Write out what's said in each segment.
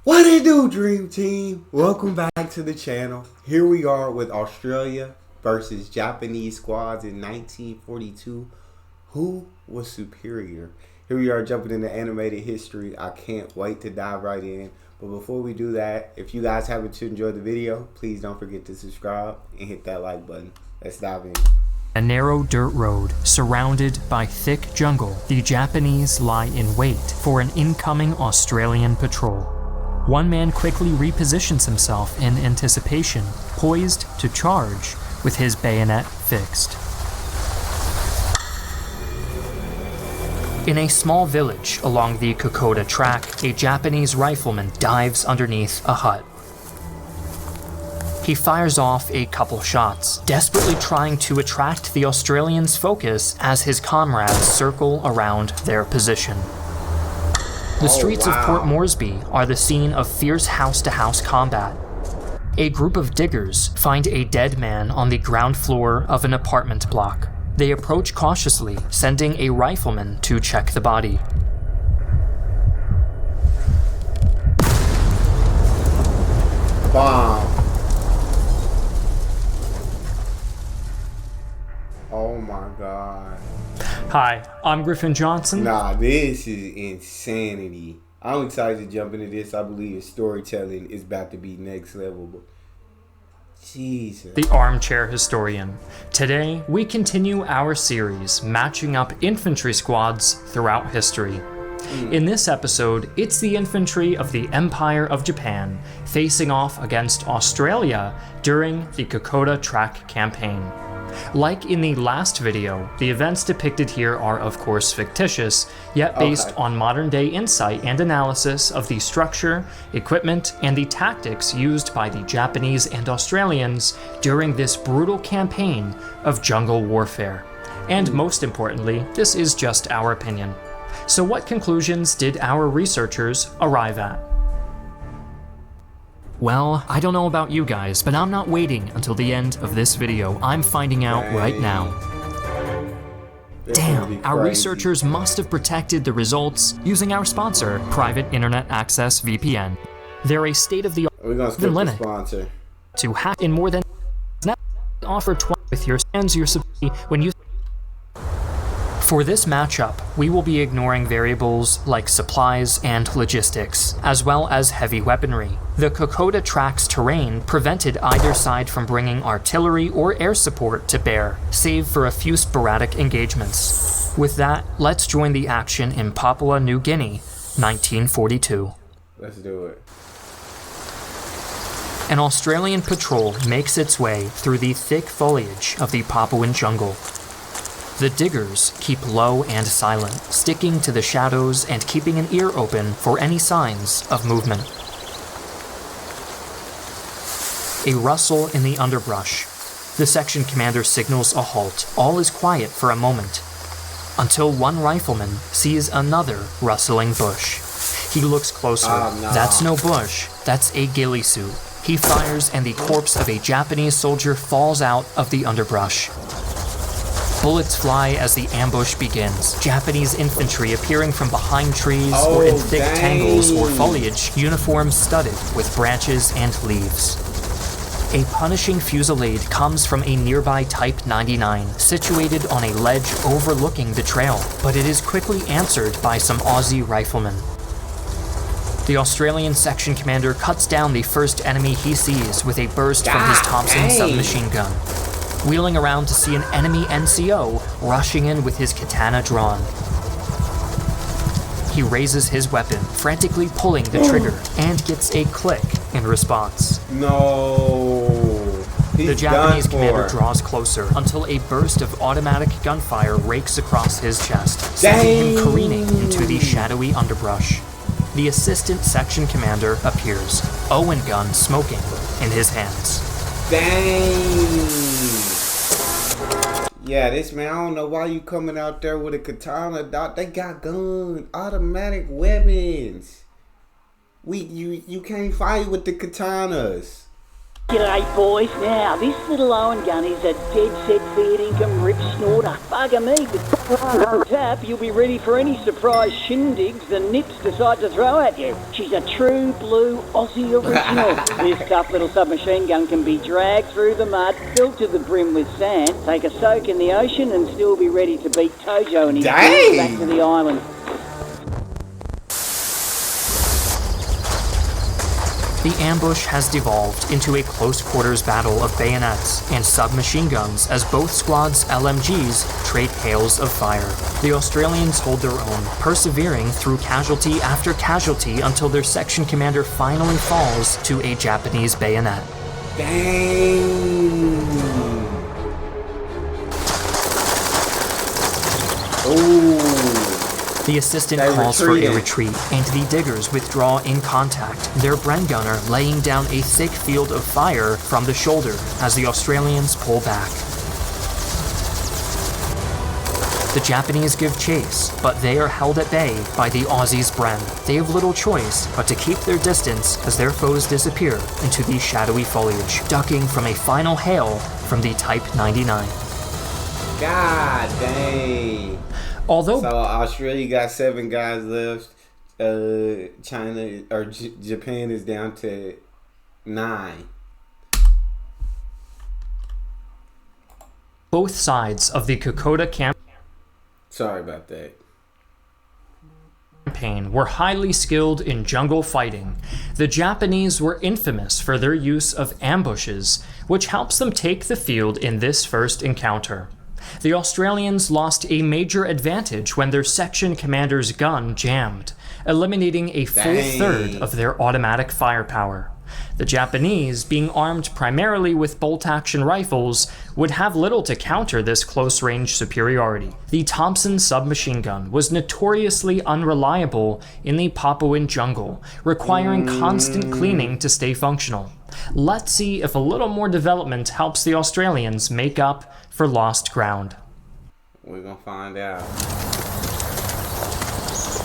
What it do, Dream Team? Welcome back to the channel. Here we are with Australia versus Japanese squads in 1942. Who was superior? Here we are jumping into animated history. I can't wait to dive right in. But before we do that, if you guys happen to enjoy the video, please don't forget to subscribe and hit that like button. Let's dive in. A narrow dirt road surrounded by thick jungle, the Japanese lie in wait for an incoming Australian patrol. One man quickly repositions himself in anticipation, poised to charge with his bayonet fixed. In a small village along the Kokoda track, a Japanese rifleman dives underneath a hut. He fires off a couple shots, desperately trying to attract the Australians' focus as his comrades circle around their position. The streets of Port Moresby are the scene of fierce house-to-house combat. A group of diggers find a dead man on the ground floor of an apartment block. They approach cautiously, sending a rifleman to check the body. Bomb. Oh my God. Hi, I'm Griffin Johnson. Nah, this is insanity. I'm excited to jump into this. I believe storytelling is about to be next level. But Jesus. The Armchair Historian. Today, we continue our series matching up infantry squads throughout history. In this episode, it's the infantry of the Empire of Japan facing off against Australia during the Kokoda Track campaign. Like in the last video, the events depicted here are of course fictitious, yet based on modern-day insight and analysis of the structure, equipment, and the tactics used by the Japanese and Australians during this brutal campaign of jungle warfare. And most importantly, this is just our opinion. So what conclusions did our researchers arrive at? Well, I don't know about you guys, but I'm not waiting until the end of this video. I'm finding out right now. Damn, our researchers must have protected the results using our sponsor, Private Internet Access VPN. They're a state-of-the-art Linux to hack in more than offer twice with your hands when you. For this matchup, we will be ignoring variables like supplies and logistics, as well as heavy weaponry. The Kokoda Track's terrain prevented either side from bringing artillery or air support to bear, save for a few sporadic engagements. With that, let's join the action in Papua New Guinea, 1942. Let's do it. An Australian patrol makes its way through the thick foliage of the Papuan jungle. The diggers keep low and silent, sticking to the shadows and keeping an ear open for any signs of movement. A rustle in the underbrush. The section commander signals a halt. All is quiet for a moment, until one rifleman sees another rustling bush. He looks closer. That's no bush, that's a ghillie suit. He fires and the corpse of a Japanese soldier falls out of the underbrush. Bullets fly as the ambush begins. Japanese infantry appearing from behind trees or in thick tangles or foliage, uniforms studded with branches and leaves. A punishing fusillade comes from a nearby Type 99, situated on a ledge overlooking the trail, but it is quickly answered by some Aussie riflemen. The Australian section commander cuts down the first enemy he sees with a burst from his Thompson submachine gun. Wheeling around to see an enemy NCO rushing in with his katana drawn. He raises his weapon, frantically pulling the trigger, and gets a click in response. No. The Japanese commander draws closer until a burst of automatic gunfire rakes across his chest, sending him careening into the shadowy underbrush. The assistant section commander appears, Owen gun smoking in his hands. Dang. Yeah, this man, I don't know why you coming out there with a katana, dog. They got guns, automatic weapons. You can't fight with the katanas. G'day boys. Now, this little Owen gun is a dead-set fair income rip snorter. Bugger me, with tap, you'll be ready for any surprise shindigs the nips decide to throw at you. She's a true blue Aussie original. This tough little submachine gun can be dragged through the mud, filled to the brim with sand, take a soak in the ocean and still be ready to beat Tojo and his crew back to the island. The ambush has devolved into a close-quarters battle of bayonets and submachine guns as both squads' LMGs trade hails of fire. The Australians hold their own, persevering through casualty after casualty until their section commander finally falls to a Japanese bayonet. Dang! Oh! The assistant calls for a retreat, and the diggers withdraw in contact, their Bren gunner laying down a thick field of fire from the shoulder as the Australians pull back. The Japanese give chase, but they are held at bay by the Aussies' Bren. They have little choice but to keep their distance as their foes disappear into the shadowy foliage, ducking from a final hail from the Type 99. God dang! Although so Australia got 7 guys left, China or Japan is down to 9. Both sides of the Kokoda Sorry about that. campaign were highly skilled in jungle fighting. The Japanese were infamous for their use of ambushes, which helps them take the field in this first encounter. The Australians lost a major advantage when their section commander's gun jammed, eliminating a full third of their automatic firepower. The Japanese, being armed primarily with bolt-action rifles, would have little to counter this close-range superiority. The Thompson submachine gun was notoriously unreliable in the Papuan jungle, requiring constant cleaning to stay functional. Let's see if a little more development helps the Australians make up for lost ground. We're gonna find out.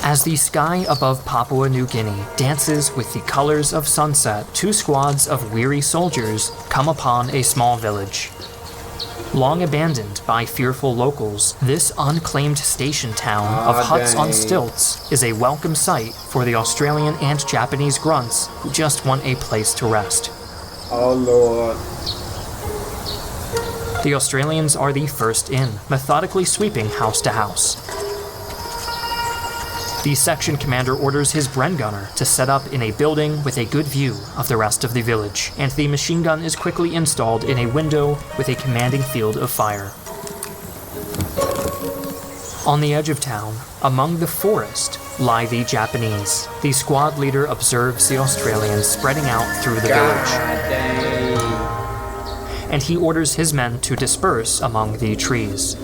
As the sky above Papua New Guinea dances with the colors of sunset, 2 squads of weary soldiers come upon a small village. Long abandoned by fearful locals, this unclaimed station town of huts on stilts is a welcome sight for the Australian and Japanese grunts who just want a place to rest. Oh Lord. The Australians are the first in, methodically sweeping house to house. The section commander orders his Bren gunner to set up in a building with a good view of the rest of the village, and the machine gun is quickly installed in a window with a commanding field of fire. On the edge of town, among the forest, lie the Japanese. The squad leader observes the Australians spreading out through the village, and he orders his men to disperse among the trees.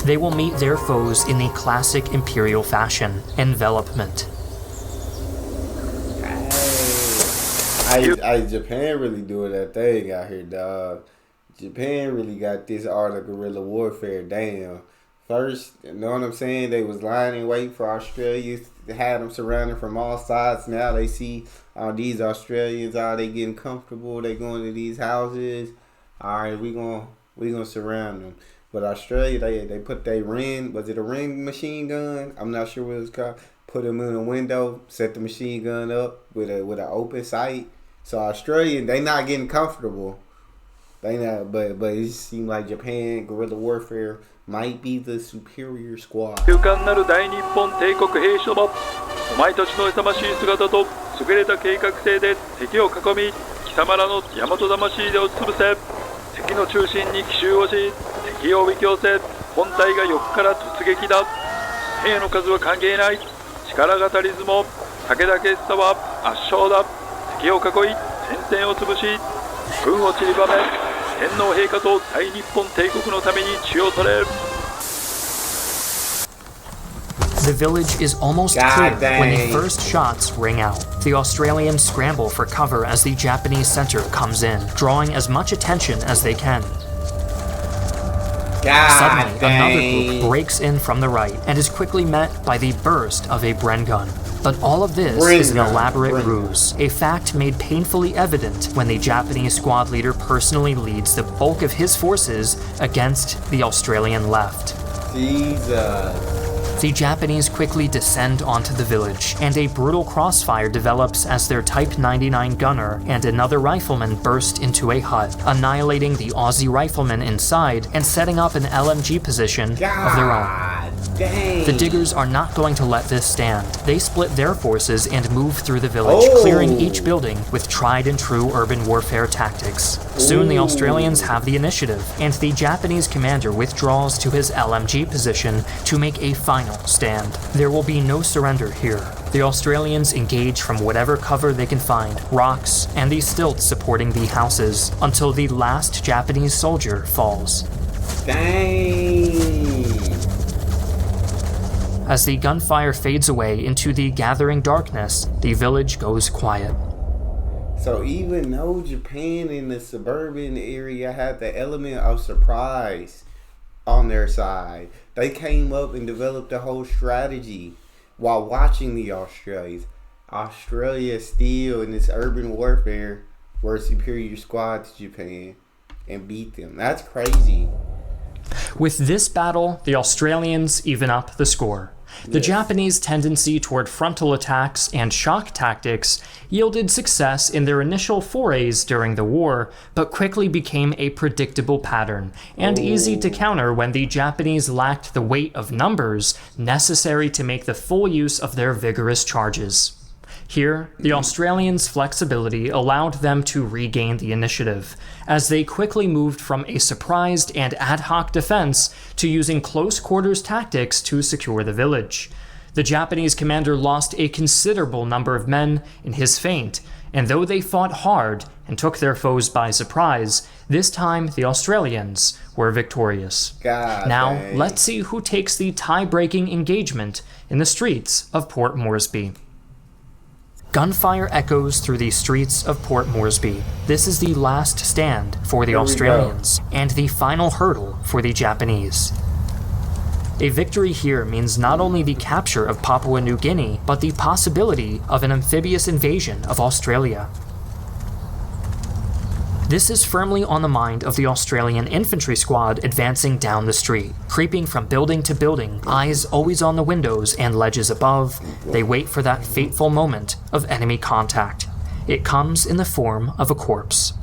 They will meet their foes in the classic imperial fashion, envelopment. Japan really doing that thing out here, dog. Japan really got this art of guerrilla warfare down. First, you know what I'm saying? They was lying in wait for Australia. They had them surrounded from all sides. Now they see all these Australians, they getting comfortable. They going to these houses. All right, we gonna surround them. But Australia, they put their ring, was it a ring machine gun? I'm not sure what it's called. Put them in a window, set the machine gun up with an open sight. So Australia, they not getting comfortable. They not, but it seems like Japan guerrilla warfare might be the superior squad. 勇敢なる大日本帝国兵士ども、お前たちの勇ましい姿と優れた計画性で敵を囲み、貴様らの大和魂で押しつぶせ。敵の中心に奇襲をし、敵をおびき寄せ、本体が横から突撃だ。兵の数は関係ない。力が足りずも、武田決さは圧勝だ。敵を囲い、戦線を潰し、軍を散りばめ、天皇陛下と大日本帝国のために血を取れ。The village is almost clear when the first shots ring out. The Australians scramble for cover as the Japanese center comes in, drawing as much attention as they can. Suddenly, another group breaks in from the right and is quickly met by the burst of a Bren gun. But all of this is an elaborate ruse, a fact made painfully evident when the Japanese squad leader personally leads the bulk of his forces against the Australian left. Jesus. The Japanese quickly descend onto the village, and a brutal crossfire develops as their Type 99 gunner and another rifleman burst into a hut, annihilating the Aussie riflemen inside and setting up an LMG position of their own. Dang. The diggers are not going to let this stand. They split their forces and move through the village, clearing each building with tried and true urban warfare tactics. Soon the Australians have the initiative, and the Japanese commander withdraws to his LMG position to make a final stand. There will be no surrender here. The Australians engage from whatever cover they can find, rocks, and the stilts supporting the houses, until the last Japanese soldier falls. Dang. As the gunfire fades away into the gathering darkness, the village goes quiet. So even though Japan in the suburban area had the element of surprise on their side, they came up and developed a whole strategy while watching the Australians. Australia still in this urban warfare were a superior squad to Japan and beat them. That's crazy. With this battle, the Australians even up the score. The Japanese tendency toward frontal attacks and shock tactics yielded success in their initial forays during the war, but quickly became a predictable pattern, and easy to counter when the Japanese lacked the weight of numbers necessary to make the full use of their vigorous charges. Here, the Australians' flexibility allowed them to regain the initiative, as they quickly moved from a surprised and ad hoc defense to using close-quarters tactics to secure the village. The Japanese commander lost a considerable number of men in his feint, and though they fought hard and took their foes by surprise, this time the Australians were victorious. Now, let's see who takes the tie-breaking engagement in the streets of Port Moresby. Gunfire echoes through the streets of Port Moresby. This is the last stand for the Australians, and the final hurdle for the Japanese. A victory here means not only the capture of Papua New Guinea, but the possibility of an amphibious invasion of Australia. This is firmly on the mind of the Australian infantry squad advancing down the street. Creeping from building to building, eyes always on the windows and ledges above, they wait for that fateful moment of enemy contact. It comes in the form of a corpse.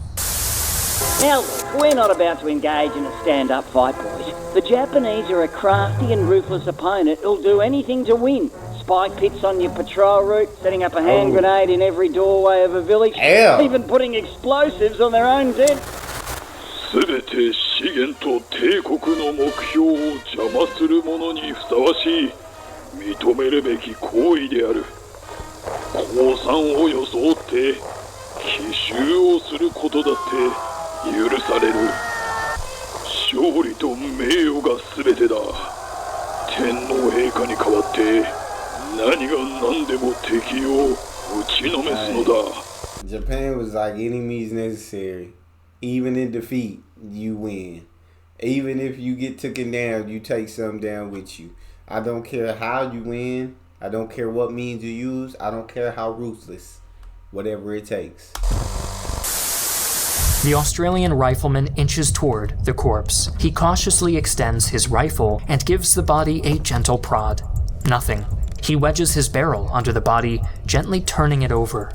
Now, look, we're not about to engage in a stand-up fight, boys. The Japanese are a crafty and ruthless opponent who'll do anything to win. Spike pits on your patrol route, setting up a hand grenade in every doorway of a village, even putting explosives on their own dead. 全て資源と帝国の目標を邪魔する者にふさわしい認めるべき行為である。降参を装って奇襲をすることだって許される。勝利と名誉が全てだ。天皇陛下に代わって何が何でも敵を打ちのめすのだ。Japan was like enemies necessary. Even in defeat, you win. Even if you get taken down, you take some down with you. I don't care how you win. I don't care what means you use. I don't care how ruthless. Whatever it takes. The Australian rifleman inches toward the corpse. He cautiously extends his rifle and gives the body a gentle prod. Nothing. He wedges his barrel under the body, gently turning it over.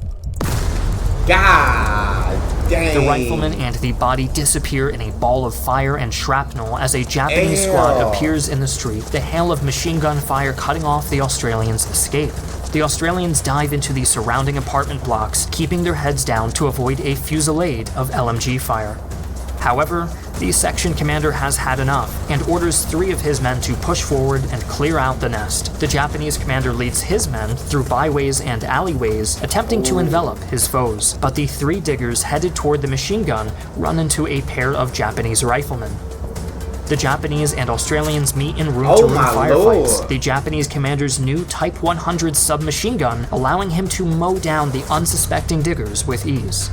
God dang. The rifleman and the body disappear in a ball of fire and shrapnel as a Japanese squad appears in the street, the hail of machine gun fire cutting off the Australians' escape. The Australians dive into the surrounding apartment blocks, keeping their heads down to avoid a fusillade of LMG fire. However, the section commander has had enough and orders 3 of his men to push forward and clear out the nest. The Japanese commander leads his men through byways and alleyways, attempting to envelop his foes, but the 3 diggers headed toward the machine gun run into a pair of Japanese riflemen. The Japanese and Australians meet in room-to-room firefights, the Japanese commander's new Type 100 submachine gun allowing him to mow down the unsuspecting diggers with ease.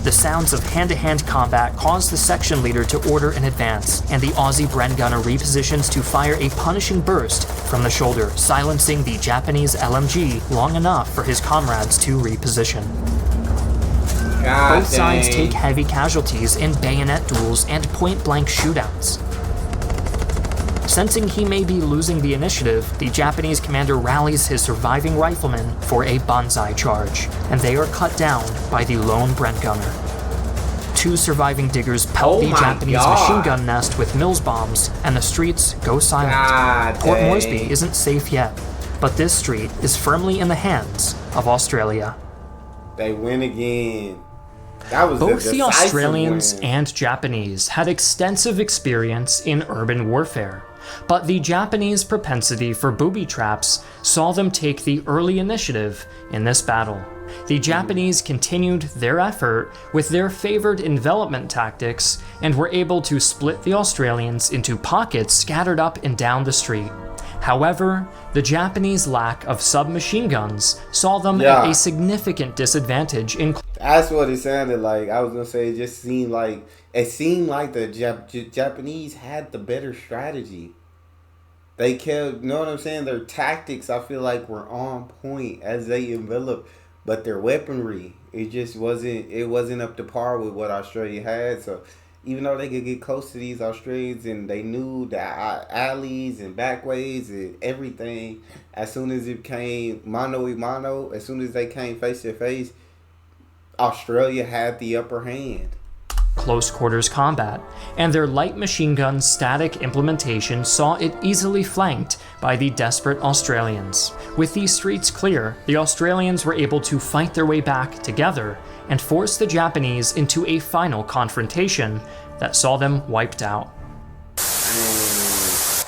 The sounds of hand-to-hand combat cause the section leader to order an advance, and the Aussie Bren gunner repositions to fire a punishing burst from the shoulder, silencing the Japanese LMG long enough for his comrades to reposition. Both sides take heavy casualties in bayonet duels and point-blank shootouts. Sensing he may be losing the initiative, the Japanese commander rallies his surviving riflemen for a banzai charge, and they are cut down by the lone Brent gunner. 2 surviving diggers pelt the Japanese machine gun nest with Mills bombs, and the streets go silent. Port Moresby isn't safe yet, but this street is firmly in the hands of Australia. They win again. That was Both the the Australians win. and Japanese had extensive experience in urban warfare, but the Japanese propensity for booby traps saw them take the early initiative in this battle. The Japanese continued their effort with their favored envelopment tactics and were able to split the Australians into pockets scattered up and down the street. However, the Japanese lack of submachine guns saw them at a significant disadvantage in... That's what it sounded like. I was gonna say it seemed like the Japanese had the better strategy. They kept, you know what I'm saying? Their tactics, I feel like, were on point as they enveloped, but their weaponry, it just wasn't up to par with what Australia had. So even though they could get close to these Australians and they knew the alleys and backways and everything, as soon as it came mano a mano, as soon as they came face to face, Australia had the upper hand. Close quarters combat, and their light machine gun static implementation saw it easily flanked by the desperate Australians. With these streets clear, the Australians were able to fight their way back together and force the Japanese into a final confrontation that saw them wiped out.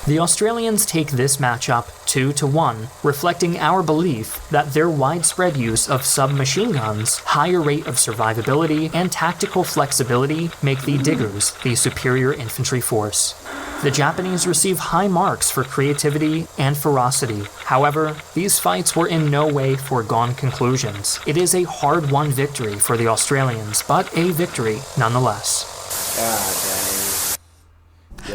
The Australians take this matchup 2-1, reflecting our belief that their widespread use of submachine guns, higher rate of survivability, and tactical flexibility make the Diggers the superior infantry force. The Japanese receive high marks for creativity and ferocity. However, these fights were in no way foregone conclusions. It is a hard-won victory for the Australians, but a victory nonetheless.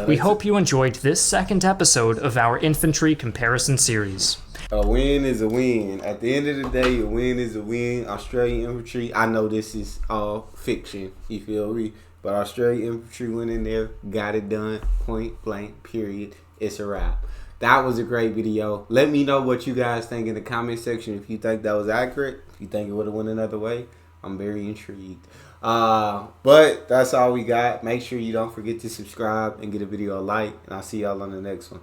We hope you enjoyed this second episode of our infantry comparison series. A win is a win. At the end of the day, a win is a win. Australian infantry, I know this is all fiction, you feel me? But Australian infantry went in there, got it done, point blank, period. It's a wrap. That was a great video. Let me know what you guys think in the comment section. If you think that was accurate, if you think it would have went another way, I'm very intrigued. But that's all we got. Make sure you don't forget to subscribe and get a video a like, and I'll see y'all on the next one.